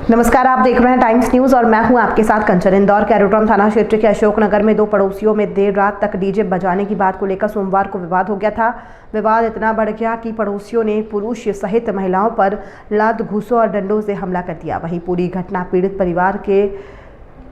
नमस्कार, आप देख रहे हैं टाइम्स न्यूज और मैं हूं आपके साथ कंचन। इंदौर के एरोड्रम थाना क्षेत्र के अशोकनगर में दो पड़ोसियों में देर रात तक डीजे बजाने की बात को लेकर सोमवार को विवाद हो गया था। विवाद इतना बढ़ गया कि पड़ोसियों ने पुरुष सहित महिलाओं पर लात घूंसों और डंडों से हमला कर दिया। वहीं पूरी घटना पीड़ित परिवार के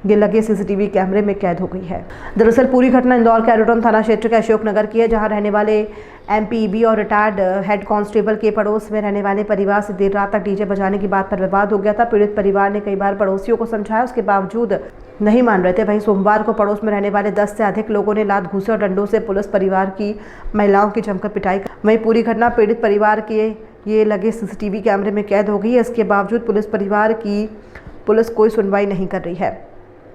लगे सीसीटीवी कैमरे में कैद हो गई है। दरअसल पूरी घटना इंदौर के एरोड्रम थाना क्षेत्र के अशोकनगर की है, जहां रहने वाले एमपीईबी और रिटायर्ड हेड कांस्टेबल के पड़ोस में रहने वाले परिवार से देर रात तक डीजे बजाने की बात पर विवाद हो गया था। पीड़ित परिवार ने कई बार पड़ोसियों को समझाया, उसके बावजूद नहीं मान रहे थे। वहीं सोमवार को पड़ोस में रहने वाले 10 से अधिक लोगों ने लात घूंसे और डंडों से पुलिस परिवार की महिलाओं की जमकर पिटाई। वहीं पूरी घटना पीड़ित परिवार के ये लगे सीसीटीवी कैमरे में कैद हो गई है। इसके बावजूद पुलिस कोई सुनवाई नहीं कर रही है,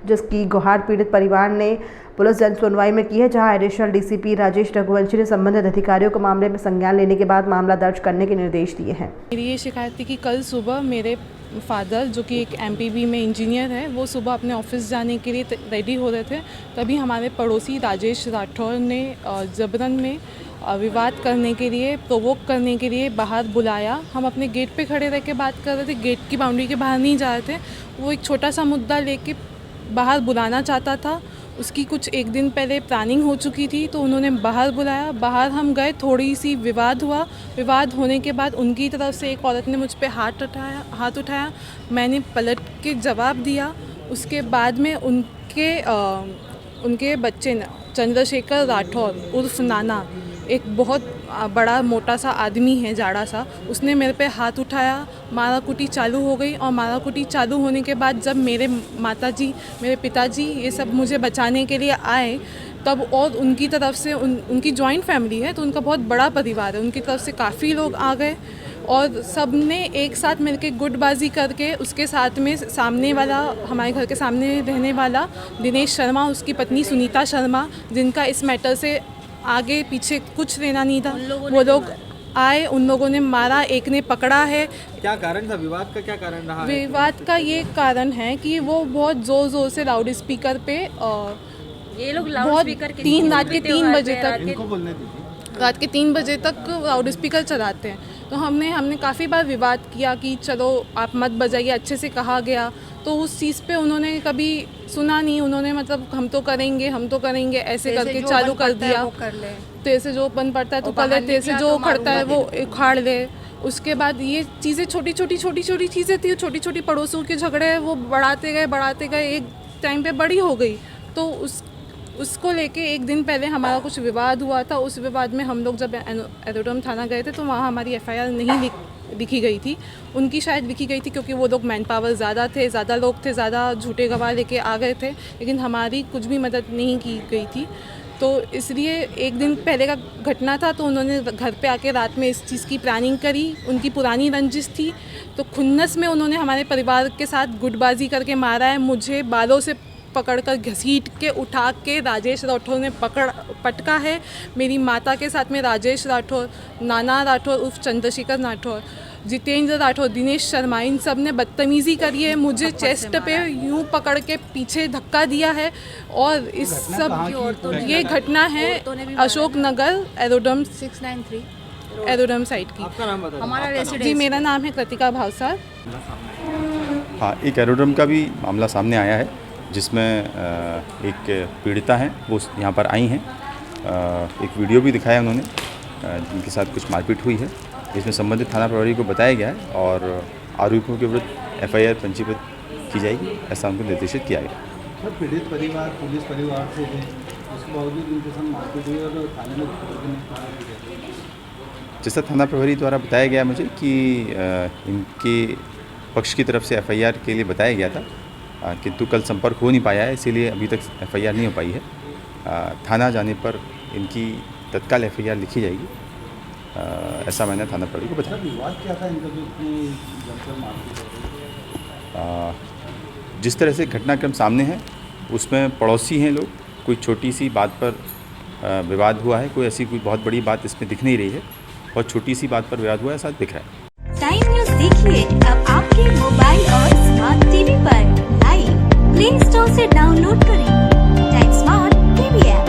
जिसकी गुहार पीड़ित परिवार ने पुलिस जन सुनवाई में की है, जहां एडिशनल डीसीपी राजेश रघुवंशी ने संबंधित अधिकारियों को मामले में संज्ञान लेने के बाद मामला दर्ज करने के निर्देश दिए हैं। मेरी ये शिकायत थी कि कल सुबह मेरे फादर, जो कि एक एमपीबी में इंजीनियर है, वो सुबह अपने ऑफिस जाने के लिए रेडी हो रहे थे। तभी हमारे पड़ोसी राजेश राठौर ने जबरन में विवाद करने के लिए, प्रोवोक करने के लिए बाहर बुलाया। हम अपने गेट पे खड़े रह के बात कर रहे थे, गेट की बाउंड्री के बाहर नहीं जा रहे थे। वो एक छोटा सा मुद्दा लेके बाहर बुलाना चाहता था। उसकी कुछ एक दिन पहले प्लानिंग हो चुकी थी, तो उन्होंने बाहर बुलाया। बाहर हम गए, थोड़ी सी विवाद हुआ। विवाद होने के बाद उनकी तरफ से एक औरत ने मुझ पे हाथ उठाया। मैंने पलट के जवाब दिया। उसके बाद में उनके बच्चे ने, चंद्रशेखर राठौर उर्फ नाना, एक बहुत बड़ा मोटा सा आदमी है, जाड़ा सा, उसने मेरे पे हाथ उठाया। माराकुटी चालू हो गई और माराकुटी चालू होने के बाद जब मेरे माताजी, मेरे पिताजी ये सब मुझे बचाने के लिए आए, तब और उनकी तरफ से उनकी जॉइंट फैमिली है, तो उनका बहुत बड़ा परिवार है, उनकी तरफ से काफ़ी लोग आ गए और सब ने एक साथ मिलकर गुटबाजी करके उसके साथ में सामने वाला, हमारे घर के सामने रहने वाला दिनेश शर्मा, उसकी पत्नी सुनीता शर्मा, जिनका इस मैटर से आगे पीछे कुछ लेना नहीं था, वो लोग आए, उन लोगों ने मारा, एक ने पकड़ा है। क्या कारण था विवाद का? क्या कारण रहा? विवाद का ये कारण है कि वो बहुत जोर से लाउड स्पीकर पे ये लोग लाउड स्पीकर के रात के 3 बजे तक, इनको बोलने रात के 3 बजे तक लाउड स्पीकर चलाते हैं। तो हमने काफ़ी बार विवाद किया कि चलो आप मत बजाइए, अच्छे से कहा गया, तो उस चीज़ पे उन्होंने कभी सुना नहीं। उन्होंने मतलब हम तो करेंगे ऐसे करके चालू कर दिया। तेरे से जो बन पड़ता है तो कर ले, तेरे से जो उखड़ता है वो उखाड़ ले। उसके बाद ये चीज़ें छोटी छोटी चीज़ें थी, छोटी छोटी पड़ोसियों के झगड़े वो बढ़ाते गए, एक टाइम पे बड़ी हो गई। तो उसको लेके एक दिन पहले हमारा कुछ विवाद हुआ था। उस विवाद में हम लोग जब एरोड्रम थाना गए थे, तो वहाँ हमारी एफआईआर नहीं लिखी गई थी, उनकी शायद लिखी गई थी, क्योंकि वो लोग मैन पावर ज़्यादा लोग थे, ज़्यादा झूठे गवाह लेके आ गए थे, लेकिन हमारी कुछ भी मदद नहीं की गई थी। तो इसलिए एक दिन पहले का घटना था, तो उन्होंने घर पे आके रात में इस चीज़ की प्लानिंग करी। उनकी पुरानी रंजिश थी, तो खुन्नस में उन्होंने हमारे परिवार के साथ गुटबाजी करके मारा है। मुझे बालों से पकड़कर घसीट के उठा के राजेश राठौर ने पटका है। मेरी माता के साथ में राजेश राठौर, नाना राठौर उर्फ चंद्रशेखर राठौर, जितेंद्र राठौर, दिनेश शर्मा, इन सब ने बदतमीज़ी करी है। मुझे चेस्ट पे यूं पकड़ के पीछे धक्का दिया है। और इस सब ये घटना है अशोकनगर एरोड्रम 693 एरोड्रम साइड की। आपका नाम बताइए। हमारा रेसिडेंस जी, मेरा नाम है कृतिका भावसार। हाँ, एक एरोड्रम का भी मामला सामने आया है, जिसमें एक पीड़िता हैं, वो यहाँ पर आई हैं। एक वीडियो भी दिखाया उन्होंने, जिनके साथ कुछ मारपीट हुई है। इसमें संबंधित थाना प्रभारी को बताया गया है और आरोपियों के विरुद्ध एफआईआर पंजीबद्ध की जाएगी, ऐसा उनको निर्देशित किया गया। पीड़ित परिवार पुलिस परिवार से है, उसके बावजूद उनके साथ मारपीट हुई और थाने में जैसा थाना प्रभारी द्वारा बताया गया मुझे कि इनके पक्ष की तरफ से एफआईआर के लिए बताया गया था, किंतु कल संपर्क हो नहीं पाया है, इसीलिए अभी तक एफआईआर नहीं हो पाई है। थाना जाने पर इनकी तत्काल एफआईआर लिखी जाएगी, ऐसा मैंने थाना प्रभारी को बताया। विवाद क्या था इनका जो इतनी जमकर मारपीट हो रही? जिस तरह से घटनाक्रम सामने है, उसमें पड़ोसी हैं लोग, कोई छोटी सी बात पर विवाद हुआ है, कोई ऐसी कोई बहुत बड़ी बात इसमें दिख नहीं रही है, बहुत छोटी सी बात पर विवाद हुआ है, ऐसा दिख रहा है। टाइम न्यूज़ देखिए अब आपके मोबाइल और स्मार्ट टीवी पर लाइव प्ले स्टोर से डाउनलोड करें टाइम स्मार्ट टीवी ऐप।